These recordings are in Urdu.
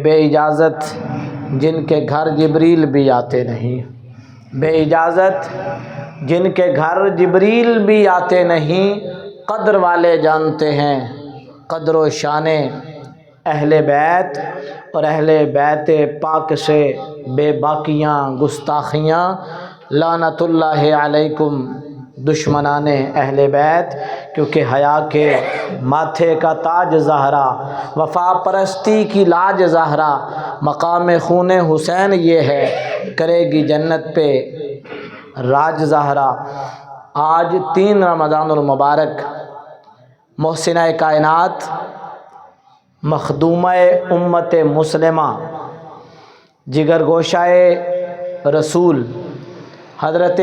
بے اجازت جن کے گھر جبریل بھی آتے نہیں، بے اجازت جن کے گھر جبریل بھی آتے نہیں، قدر والے جانتے ہیں قدر و شان اہل بیت، اور اہل بیت پاک سے بے باکیاں گستاخیاں لعنت اللہ علیکم دشمنان اہل بیت، کیونکہ حیا کے ماتھے کا تاج زہرا، وفا پرستی کی لاج زہرا، مقام خون حسین یہ ہے، کرے گی جنت پہ راج زہرا۔ آج 3 رمضان المبارک محسنہ کائنات، مخدومہ امت مسلمہ، جگر گوشائے رسول حضرت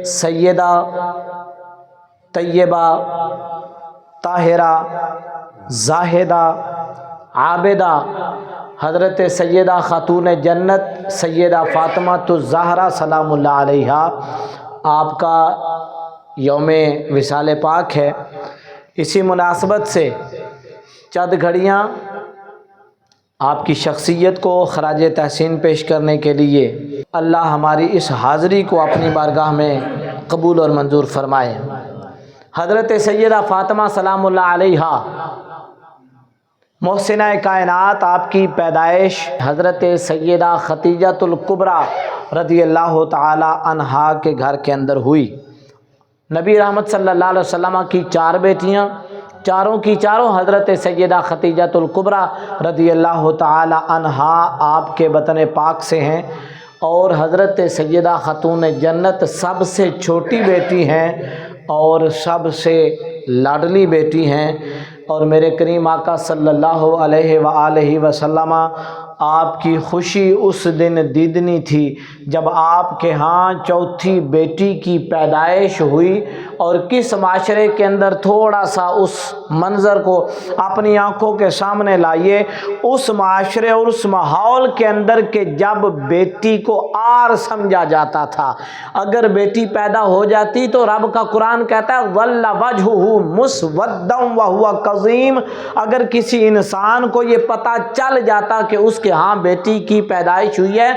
سیدہ طیبہ طاہرہ زاہدہ عابدہ حضرت سیدہ خاتون جنت سیدہ فاطمہ الزہرا سلام اللہ علیہا، آپ کا یوم وصال پاک ہے۔ اسی مناسبت سے چند گھڑیاں آپ کی شخصیت کو خراج تحسین پیش کرنے کے لیے اللہ ہماری اس حاضری کو اپنی بارگاہ میں قبول اور منظور فرمائے۔ حضرت سیدہ فاطمہ سلام اللہ علیہا محسنہ کائنات، آپ کی پیدائش حضرت سیدہ خدیجۃ الکبریٰ رضی اللہ تعالی عنہا کے گھر کے اندر ہوئی۔ نبی رحمت صلی اللہ علیہ وسلم کی 4 بیٹیاں، چاروں کی چاروں حضرت سیدہ خدیجۃ الکبریٰ رضی اللہ تعالی عنہا آپ کے وطن پاک سے ہیں، اور حضرت سیدہ خاتون جنت سب سے چھوٹی بیٹی ہیں اور سب سے لاڈلی بیٹی ہیں۔ اور میرے کریم آقا صلی اللہ علیہ وآلہ وسلم، آپ کی خوشی اس دن دیدنی تھی جب آپ کے ہاں چوتھی بیٹی کی پیدائش ہوئی، اور کس معاشرے کے اندر تھوڑا سا اس منظر کو اپنی آنکھوں کے سامنے لائیے، اس معاشرے اور اس ماحول کے اندر کہ جب بیٹی کو آر سمجھا جاتا تھا، اگر بیٹی پیدا ہو جاتی تو رب کا قرآن کہتا ہے ظل وجہہ مسودا وہو کظیم، اگر کسی انسان کو یہ پتہ چل جاتا کہ اس کے ہاں بیٹی کی پیدائش ہوئی ہے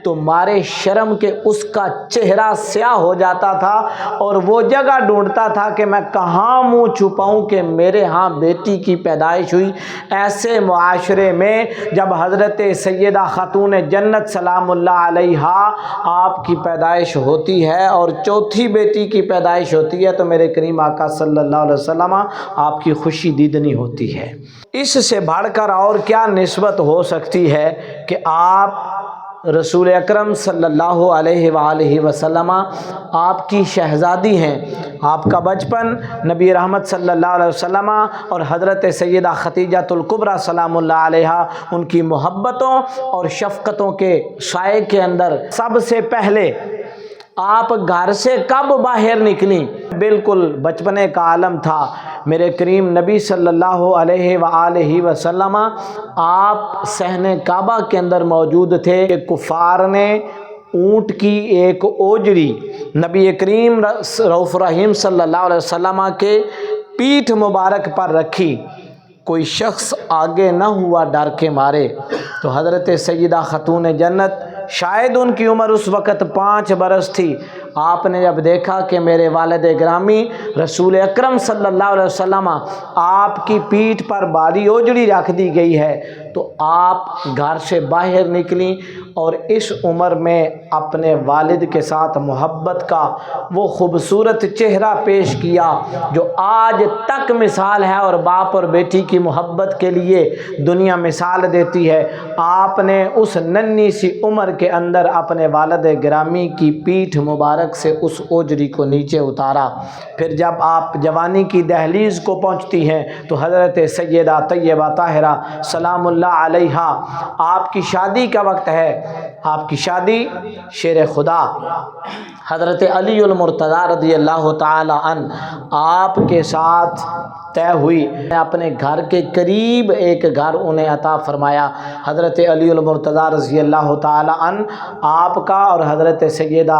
تو مارے شرم کے اس کا چہرہ سیاہ ہو جاتا تھا، اور وہ جگہ ڈھونڈتا تھا کہ میں کہاں منہ چھپاؤں کہ میرے ہاں بیٹی کی پیدائش ہوئی۔ ایسے معاشرے میں جب حضرت سیدہ خاتون جنت سلام اللہ علیہا آپ کی پیدائش ہوتی ہے اور چوتھی بیٹی کی پیدائش ہوتی ہے، تو میرے کریم آقا صلی اللہ علیہ وسلم آپ کی خوشی دیدنی ہوتی ہے۔ اس سے بڑھ کر اور کیا نسبت ہو سکتی ہے کہ آپ رسول اکرم صلی اللہ علیہ وآلہ وسلم آپ کی شہزادی ہیں، آپ کا بچپن نبی رحمت صلی اللہ علیہ وسلم اور حضرت سیدہ خدیجۃ الکبریٰ سلام اللہ علیہا ان کی محبتوں اور شفقتوں کے سائے کے اندر سب سے پہلے آپ گھر سے کب باہر نکلیں؟ بالکل بچپنے کا عالم تھا۔ میرے کریم نبی صلی اللہ علیہ وآلہ وسلم آپ صحن کعبہ کے اندر موجود تھے کہ کفار نے اونٹ کی ایک اوجری نبی کریم رؤوف رحیم صلی اللہ علیہ وسلم کے پیٹھ مبارک پر رکھی، کوئی شخص آگے نہ ہوا ڈر کے مارے، تو حضرت سیدہ خاتون جنت، شاید ان کی عمر اس وقت 5 برس تھی، آپ نے جب دیکھا کہ میرے والد گرامی رسول اکرم صلی اللہ علیہ وسلم آپ کی پیٹھ پر باری اوجڑی رکھ دی گئی ہے، تو آپ گھر سے باہر نکلیں اور اس عمر میں اپنے والد کے ساتھ محبت کا وہ خوبصورت چہرہ پیش کیا جو آج تک مثال ہے اور باپ اور بیٹی کی محبت کے لیے دنیا مثال دیتی ہے۔ آپ نے اس ننھی سی عمر کے اندر اپنے والد گرامی کی پیٹھ مبارک سے اس اوجری کو نیچے اتارا۔ پھر جب آپ جوانی کی دہلیز کو پہنچتی ہیں تو حضرت سیدہ طیبہ طاہرہ سلام اللہ علیہا آپ کی شادی کا وقت ہے، آپ کی شادی شیر خدا حضرت علی المرتضیٰ رضی اللہ تعالی عنہ آپ کے ساتھ طے ہوئی۔ اپنے گھر کے قریب ایک گھر انہیں عطا فرمایا۔ حضرت علی المرتضیٰ رضی اللہ تعالی عنہ آپ کا اور حضرت سیدہ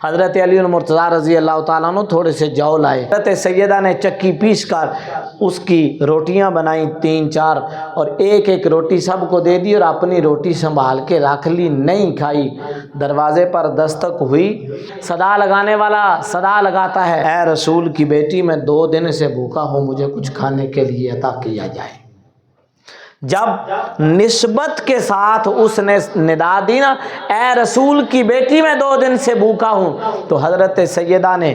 حضرت علی المرتضیٰ رضی اللہ تعالیٰ عنہ تھوڑے سے جو لائے، حضرت سیدہ نے چکی پیس کر اس کی روٹیاں بنائیں 3-4 اور ایک ایک روٹی سب کو دے دی اور اپنی روٹی سنبھال کے رکھ لی، نہیں کھائی۔ دروازے پر دستک ہوئی، صدا لگانے والا صدا لگاتا ہے، اے رسول کی بیٹی میں 2 دن سے بھوکا ہوں، مجھے کچھ کھانے کے لیے عطا کیا جائے۔ جب نسبت کے ساتھ اس نے ندا دی نا، اے رسول کی بیٹی میں 2 دن سے بھوکا ہوں، تو حضرت سیدہ نے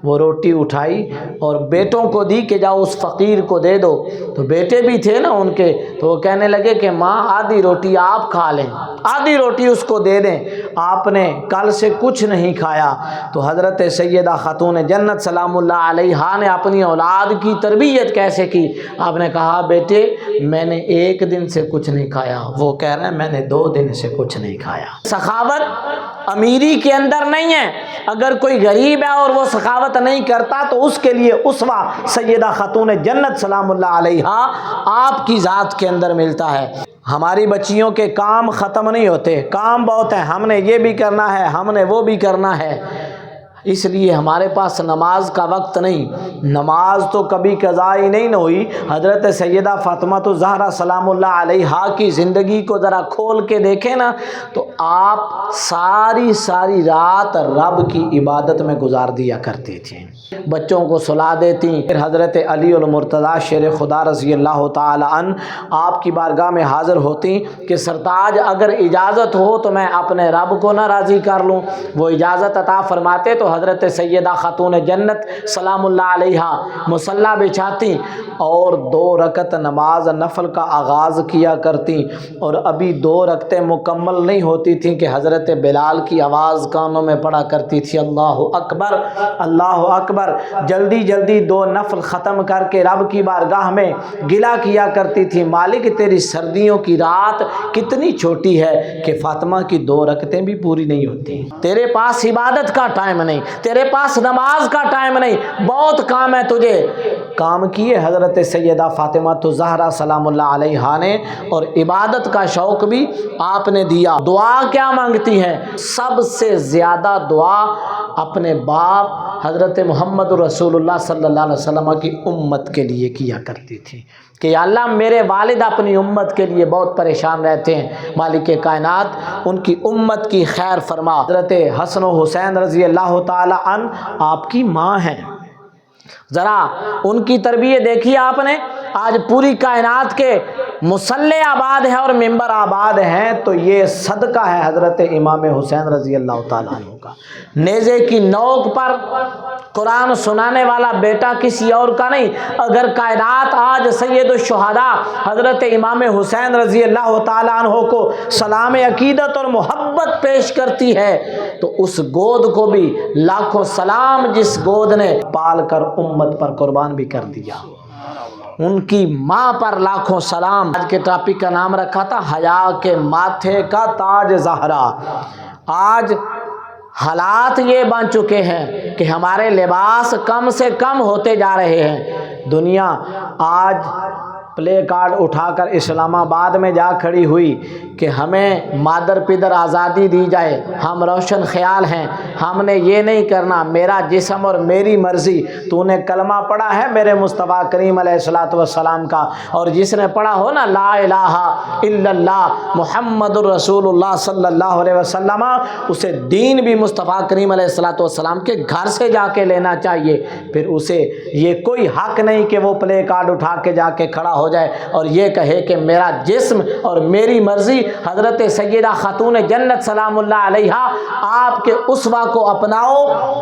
وہ روٹی اٹھائی اور بیٹوں کو دی کہ جاؤ اس فقیر کو دے دو۔ تو بیٹے بھی تھے نا ان کے، تو وہ کہنے لگے کہ ماں آدھی روٹی آپ کھا لیں، آدھی روٹی اس کو دے دیں، آپ نے کل سے کچھ نہیں کھایا۔ تو حضرت سیدہ خاتون جنت سلام اللہ علیہا نے اپنی اولاد کی تربیت کیسے کی؟ آپ نے کہا بیٹے میں نے 1 دن سے کچھ نہیں کھایا، وہ کہہ رہے ہیں میں نے 2 دن سے کچھ نہیں کھایا۔ سخاوت امیری کے اندر نہیں ہے، اگر کوئی غریب ہے اور وہ سخاوت نہیں کرتا تو اس کے لیے اسوہ سیدہ خاتون جنت سلام اللہ علیہا آپ کی ذات کے اندر ملتا ہے۔ ہماری بچیوں کے کام ختم نہیں ہوتے، کام بہت ہیں، ہم نے یہ بھی کرنا ہے، ہم نے وہ بھی کرنا ہے، اس لیے ہمارے پاس نماز کا وقت نہیں۔ نماز تو کبھی قضا ہی نہیں نہ ہوئی۔ حضرت سیدہ فاطمہ الزہرا سلام اللہ علیہا کی زندگی کو ذرا کھول کے دیکھیں نا، تو آپ ساری رات رب کی عبادت میں گزار دیا کرتی تھیں، بچوں کو سلا دیتی۔ پھر حضرت علی المرتضیٰ شیر خدا رضی اللہ تعالی عنہ آپ کی بارگاہ میں حاضر ہوتی کہ سرتاج اگر اجازت ہو تو میں اپنے رب کو نہ راضی کر لوں۔ وہ اجازت عطا فرماتے تو حضرت سیدہ خاتون جنت سلام اللہ علیہا مصلی بچھاتی اور 2 رکعت نماز نفل کا آغاز کیا کرتی، اور ابھی 2 رکعتیں مکمل نہیں ہوتی تھیں کہ حضرت بلال کی آواز کانوں میں پڑا کرتی تھی، اللہ اکبر اللہ اکبر۔ جلدی 2 نفل ختم کر کے رب کی بارگاہ میں گلہ کیا کرتی تھی، مالک تیری سردیوں کی رات کتنی چھوٹی ہے کہ فاطمہ کی 2 رکعتیں بھی پوری نہیں ہوتی، تیرے پاس عبادت کا ٹائم نہیں، تیرے پاس نماز کا ٹائم نہیں، بہت کام ہے تجھے۔ کام کیے حضرت سیدہ فاطمہ الزہرا سلام اللہ علیہا نے، اور عبادت کا شوق بھی آپ نے دیا۔ دعا کیا مانگتی ہیں؟ سب سے زیادہ دعا اپنے باپ حضرت محمد رسول اللہ صلی اللہ علیہ وسلم کی امت کے لیے کیا کرتی تھی کہ یا اللہ میرے والد اپنی امت کے لیے بہت پریشان رہتے ہیں، مالک کائنات ان کی امت کی خیر فرما۔ حضرت حسن و حسین رضی اللہ تعالی عنہ آپ کی ماں ہیں، ذرا ان کی تربیت دیکھیے آپ نے۔ آج پوری کائنات کے مصلی آباد ہیں اور ممبر آباد ہیں، تو یہ صدقہ ہے حضرت امام حسین رضی اللہ تعالیٰ عنہ کا۔ نیزے کی نوک پر قرآن سنانے والا بیٹا کسی اور کا نہیں۔ اگر کائنات آج سید الشہداء حضرت امام حسین رضی اللہ تعالیٰ عنہ کو سلام عقیدت اور محبت پیش کرتی ہے تو اس گود کو بھی لاکھوں سلام جس گود نے پال کر امت پر قربان بھی کر دیا، ان کی ماں پر لاکھوں سلام۔ آج کے ٹاپک کا نام رکھا تھا حیا کے ماتھے کا تاج زہرا۔ آج حالات یہ بن چکے ہیں کہ ہمارے لباس کم سے کم ہوتے جا رہے ہیں۔ دنیا آج پلے کارڈ اٹھا کر اسلام آباد میں جا کھڑی ہوئی کہ ہمیں مادر پدر آزادی دی جائے، ہم روشن خیال ہیں، ہم نے یہ نہیں کرنا، میرا جسم اور میری مرضی۔ تو نے کلمہ پڑھا ہے میرے مصطفیٰ کریم علیہ الصلوۃ والسلام کا، اور جس نے پڑھا ہو نا لا الہ الا اللہ محمد الرسول اللہ صلی اللہ علیہ وسلم، اسے دین بھی مصطفیٰ کریم علیہ الصلوۃ والسلام کے گھر سے جا کے لینا چاہیے۔ پھر اسے یہ کوئی حق نہیں کہ وہ پلے کارڈ اٹھا کے جا کے کھڑا ہو جائے اور یہ کہے کہ میرا جسم اور میری مرضی۔ حضرت سیدہ خاتون جنت سلام اللہ علیہا آپ کے اسوہ کو اپناؤ۔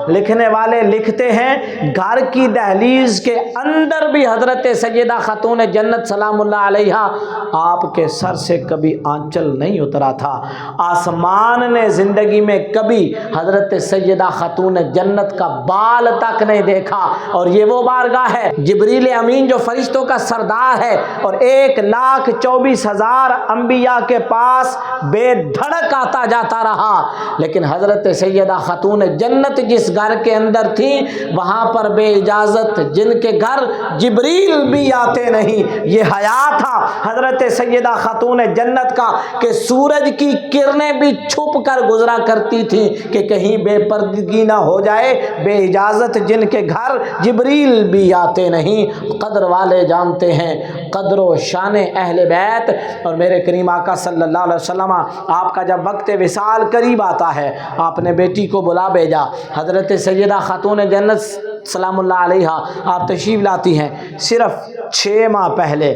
لکھنے والے لکھتے ہیں گھر کی دہلیز کے اندر بھی حضرت سیدہ خاتون جنت سلام اللہ علیہا آپ کے سر سے کبھی آنچل نہیں اترا تھا۔ آسمان نے زندگی میں کبھی حضرت سیدہ خاتون جنت کا بال تک نہیں دیکھا، اور یہ وہ بارگاہ ہے جبریل امین جو فرشتوں کا سردار ہے، ہے اور 1,24,000 انبیاء کے پاس بے دھڑک آتا جاتا رہا، لیکن حضرت سیدہ خاتون جنت جس گھر کے اندر تھی وہاں پر بے اجازت جن کے گھر جبریل بھی آتے نہیں۔ یہ حیا تھا حضرت سیدہ خاتون جنت کا کہ سورج کی کرنیں بھی چھپ کر گزرا کرتی تھی کہ کہیں بے پردگی نہ ہو جائے، بے اجازت جن کے گھر جبریل بھی آتے نہیں۔ قدر والے جانتے ہیں قدر و شان اہل بیت۔ اور میرے کریم آقا صلی اللہ علیہ وسلم آپ کا جب وقت وصال قریب آتا ہے، آپ نے بیٹی کو بلا بھیجا، حضرت سیدہ خاتون جنت سلام اللہ علیہ آپ تشریف لاتی ہیں، صرف 6 ماہ پہلے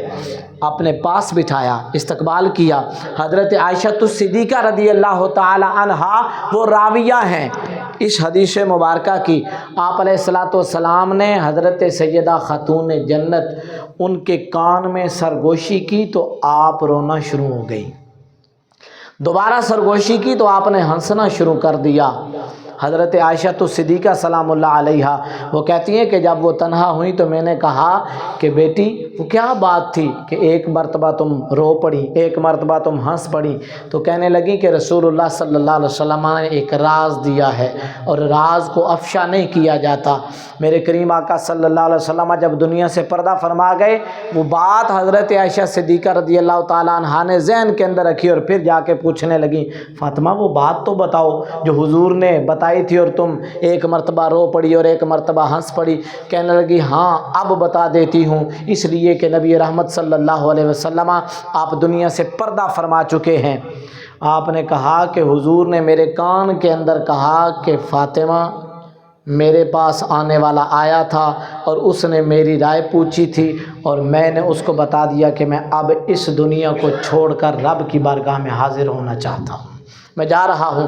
اپنے پاس بٹھایا، استقبال کیا۔ حضرت عائشہ الصدیقہ رضی اللہ تعالی عنہا وہ راویہ ہیں اس حدیث مبارکہ کی۔ آپ علیہ الصلوۃ والسلام نے حضرت سیدہ خاتون جنت ان کے کان میں سرگوشی کی تو آپ رونا شروع ہو گئی، دوبارہ سرگوشی کی تو آپ نے ہنسنا شروع کر دیا۔ حضرت عائشہ الصدیقہ سلام اللہ علیہ وہ کہتی ہیں کہ جب وہ تنہا ہوئی تو میں نے کہا کہ بیٹی وہ کیا بات تھی کہ ایک مرتبہ تم رو پڑی، ایک مرتبہ تم ہنس پڑی؟ تو کہنے لگی کہ رسول اللہ صلی اللہ علیہ وسلم نے ایک راز دیا ہے اور راز کو افشا نہیں کیا جاتا۔ میرے کریم آقا صلی اللہ علیہ وسلم جب دنیا سے پردہ فرما گئے، وہ بات حضرت عائشہ صدیقہ رضی اللہ تعالیٰ عنہا نے ذہن کے اندر رکھی اور پھر جا کے پوچھنے لگی، فاطمہ وہ بات تو بتاؤ جو حضور نے بتائی تھی اور تم ایک مرتبہ رو پڑی اور ایک مرتبہ ہنس پڑی۔ کہنے لگی ہاں اب بتا دیتی ہوں، اس لیے کہ نبی رحمت صلی اللہ علیہ وسلم آپ دنیا سے پردہ فرما چکے ہیں۔ آپ نے کہا کہ حضور نے میرے کان کے اندر کہا کہ فاطمہ میرے پاس آنے والا آیا تھا اور اس نے میری رائے پوچھی تھی اور میں نے اس کو بتا دیا کہ میں اب اس دنیا کو چھوڑ کر رب کی بارگاہ میں حاضر ہونا چاہتا ہوں، میں جا رہا ہوں۔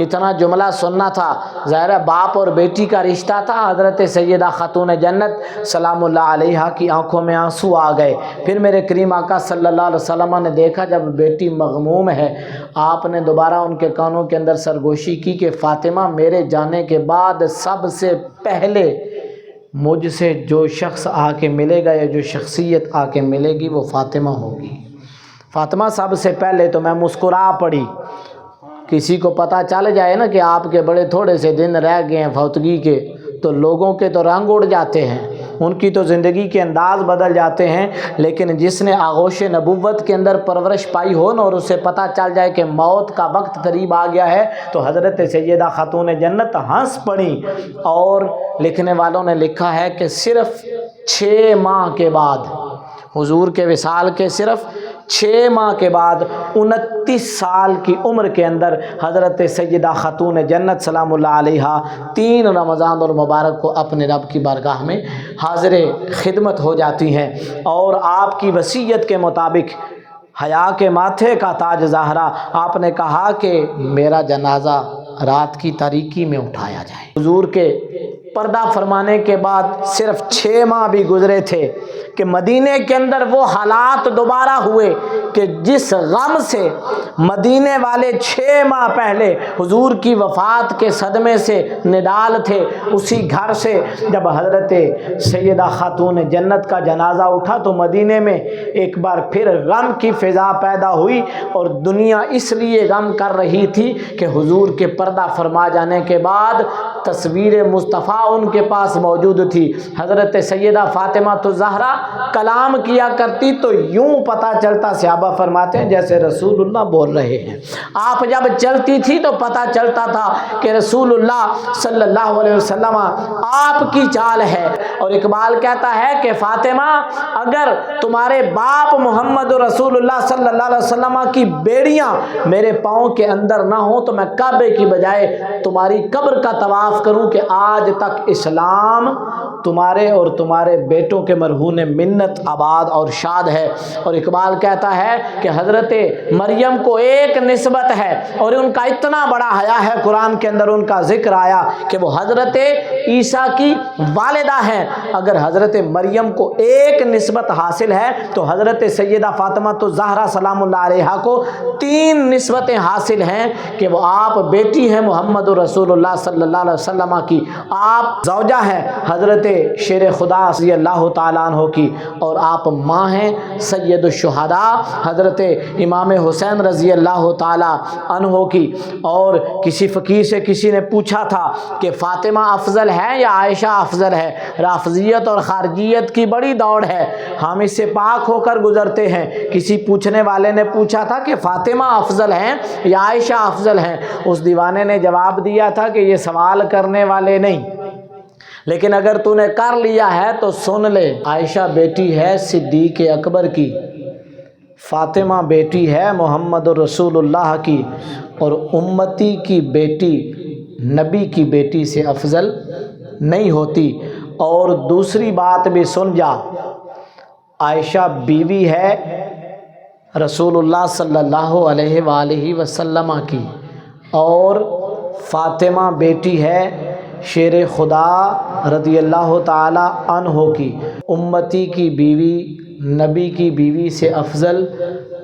اتنا جملہ سننا تھا، ظاہر باپ اور بیٹی کا رشتہ تھا۔ حضرت سیدہ خاتون جنت سلام اللہ علیہ کی آنکھوں میں آنسو آ گئے۔ پھر میرے کریم آقا صلی اللہ علیہ وسلم نے دیکھا جب بیٹی مغموم ہے، آپ نے دوبارہ ان کے کانوں کے اندر سرگوشی کی کہ فاطمہ میرے جانے کے بعد سب سے پہلے مجھ سے جو شخص آ کے ملے گا یا جو شخصیت آ کے ملے گی وہ فاطمہ ہوگی۔ فاطمہ سب سے پہلے تو میں مسکرا پڑی۔ کسی کو پتہ چل جائے نا کہ آپ کے بڑے تھوڑے سے دن رہ گئے ہیں فوتگی کے تو لوگوں کے تو رنگ اڑ جاتے ہیں، ان کی تو زندگی کے انداز بدل جاتے ہیں، لیکن جس نے آغوش نبوت کے اندر پرورش پائی ہو نا اور اسے پتہ چل جائے کہ موت کا وقت قریب آ گیا ہے تو حضرت سیدہ خاتون جنت ہنس پڑی۔ اور لکھنے والوں نے لکھا ہے کہ صرف 6 ماہ کے بعد، حضور کے وصال کے صرف 6 ماہ کے بعد 29 سال کی عمر کے اندر حضرت سیدہ خاتون جنت سلام اللہ علیہ 3 رمضان المبارک کو اپنے رب کی بارگاہ میں حاضر خدمت ہو جاتی ہیں۔ اور آپ کی وصیت کے مطابق حیا کے ماتھے کا تاج زہرا، آپ نے کہا کہ میرا جنازہ رات کی تاریکی میں اٹھایا جائے۔ حضور کے پردہ فرمانے کے بعد صرف 6 ماہ بھی گزرے تھے کہ مدینے کے اندر وہ حالات دوبارہ ہوئے کہ جس غم سے مدینے والے 6 ماہ پہلے حضور کی وفات کے صدمے سے نڈال تھے، اسی گھر سے جب حضرت سیدہ خاتون جنت کا جنازہ اٹھا تو مدینے میں ایک بار پھر غم کی فضا پیدا ہوئی اور دنیا اس لیے غم کر رہی تھی کہ حضور کے پردہ فرما جانے کے بعد تصویر مصطفیٰ ان کے پاس موجود تھی۔ حضرت سیدہ فاطمہ الزہرا کلام کیا کرتی تو یوں پتہ چلتا، صحابہ فرماتے ہیں جیسے رسول اللہ بول رہے ہیں۔ آپ جب چلتی تھی تو پتہ چلتا تھا کہ رسول اللہ صلی اللہ علیہ وسلم آپ کی چال ہے۔ اور اقبال کہتا ہے کہ فاطمہ اگر تمہارے باپ محمد رسول اللہ صلی اللہ علیہ وسلم کی بیڑیاں میرے پاؤں کے اندر نہ ہوں تو میں کعبے کی بجائے تمہاری قبر کا طواف کروں کہ آج تک اسلام تمہارے اور تمہارے بیٹوں کے مرہون منت آباد اور شاد ہے۔ اور اقبال کہتا ہے کہ حضرت مریم کو ایک نسبت ہے اور ان کا اتنا بڑا حیا ہے، قرآن کے اندر ان کا ذکر آیا کہ وہ حضرت عیسیٰ کی والدہ ہیں۔ اگر حضرت مریم کو ایک نسبت حاصل ہے تو حضرت سیدہ فاطمہ الزہرا سلام اللہ علیہ کو 3 نسبتیں حاصل ہیں کہ وہ آپ بیٹی ہیں محمد رسول اللہ صلی اللہ علیہ وسلم کی، آپ زوجہ ہیں حضرت شیر خدا رضی اللہ تعالیٰ عنہ کی، اور آپ ماں ہیں سید الشہداء حضرت امام حسین رضی اللہ تعالیٰ عنہ کی۔ اور کسی فقیر سے کسی نے پوچھا تھا کہ فاطمہ افضل ہے یا عائشہ افضل ہے؟ رافضیت اور خارجیت کی بڑی دوڑ ہے، ہم اس سے پاک ہو کر گزرتے ہیں۔ کسی پوچھنے والے نے پوچھا تھا کہ فاطمہ افضل ہیں یا عائشہ افضل ہیں؟ اس دیوانے نے جواب دیا تھا کہ یہ سوال کرنے والے نہیں، لیکن اگر تو نے کر لیا ہے تو سن لے، عائشہ بیٹی ہے صدیق اکبر کی، فاطمہ بیٹی ہے محمد رسول اللہ کی، اور امتی کی بیٹی نبی کی بیٹی سے افضل نہیں ہوتی۔ اور دوسری بات بھی سن جا، عائشہ بیوی ہے رسول اللہ صلی اللہ علیہ وآلہ وسلم کی، اور فاطمہ بیٹی ہے شیر خدا رضی اللہ تعالی عنہ کی۔ امتی کی بیوی نبی کی بیوی سے افضل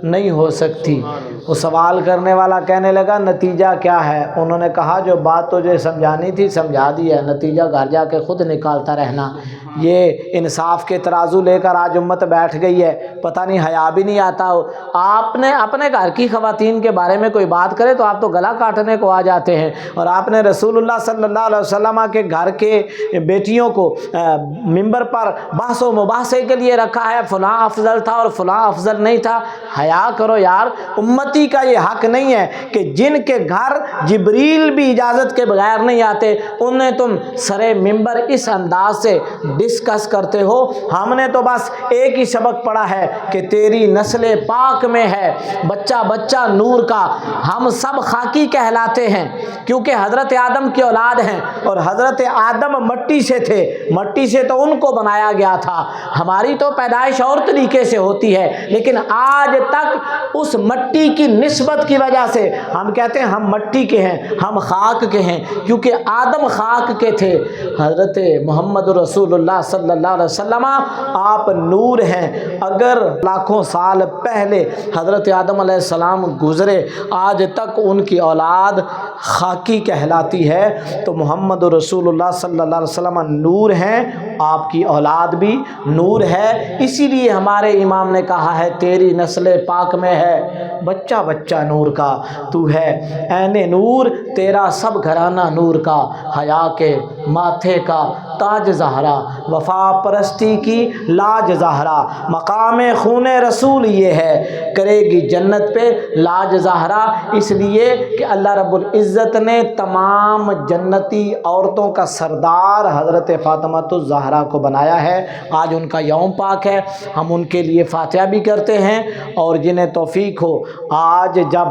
نہیں ہو سکتی۔ وہ سوال کرنے والا کہنے لگا نتیجہ کیا ہے؟ انہوں نے کہا جو بات تجھے سمجھانی تھی سمجھا دی ہے، نتیجہ گھر جا کے خود نکالتا رہنا۔ یہ انصاف کے ترازو لے کر آج امت بیٹھ گئی ہے، پتہ نہیں حیا بھی نہیں آتا۔ آپ نے اپنے گھر کی خواتین کے بارے میں کوئی بات کرے تو آپ تو گلا کاٹنے کو آ جاتے ہیں، اور آپ نے رسول اللہ صلی اللہ علیہ وسلم کے گھر کے بیٹیوں کو ممبر پر بحث و مباحثے کے لیے رکھا ہے، فلاں افضل تھا اور فلاں افضل نہیں تھا۔ حیا کرو یار، امتی کا یہ حق نہیں ہے کہ جن کے گھر جبریل بھی اجازت کے بغیر نہیں آتے انہیں تم سرے ممبر اس انداز سے ڈسکس کرتے ہو۔ ہم نے تو بس ایک ہی سبق پڑھا ہے کہ تیری نسل پاک میں ہے بچہ بچہ نور کا، ہم سب خاکی کہلاتے ہیں کیونکہ حضرت آدم کی اولاد ہیں، اور حضرت آدم مٹی سے تھے، مٹی سے تو ان کو بنایا گیا تھا، ہماری تو پیدائش اور طریقے سے ہوتی ہے، لیکن آج تک اس مٹی کی نسبت کی وجہ سے ہم کہتے ہیں ہم مٹی کے ہیں، ہم خاک کے ہیں، کیونکہ آدم خاک کے تھے۔ حضرت محمد رسول اللہ صلی اللہ علیہ وسلم آپ نور ہیں۔ اگر لاکھوں سال پہلے حضرت آدم علیہ السلام گزرے آج تک ان کی اولاد خاکی کہلاتی ہے، تو محمد رسول اللہ صلی اللہ علیہ وسلم نور ہیں، آپ کی اولاد بھی نور ہے۔ اسی لیے ہمارے امام نے کہا ہے تیری نسل پاک میں ہے بچہ بچہ نور کا، تو ہے عین نور، تیرا سب گھرانہ نور کا، حیا کے ماتھے کا تاج زہرا، وفا پرستی کی لاج زہرا، مقام خون رسول یہ ہے، کرے گی جنت پہ لاج زہرا، اس لیے کہ اللہ رب العزت نے تمام جنتی عورتوں کا سردار حضرت فاطمہ الزہرا کو بنایا ہے۔ آج ان کا یوم پاک ہے، ہم ان کے لیے فاتحہ بھی کرتے ہیں، اور جنہیں توفیق ہو آج جب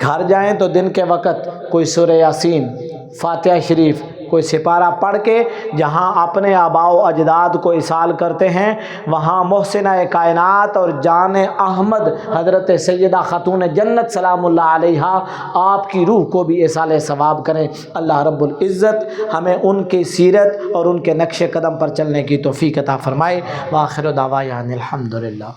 گھر جائیں تو دن کے وقت کوئی سورہ یاسین، فاتحہ شریف، کوئی سپارہ پڑھ کے جہاں اپنے آباء و اجداد کو اصال کرتے ہیں، وہاں محسنہ کائنات اور جان احمد حضرت سیدہ خاتون جنت سلام اللہ علیہا آپ کی روح کو بھی اصال ثواب کریں۔ اللہ رب العزت ہمیں ان کی سیرت اور ان کے نقش قدم پر چلنے کی توفیق عطا فرمائے۔ وآخر دعوانا الحمدللہ۔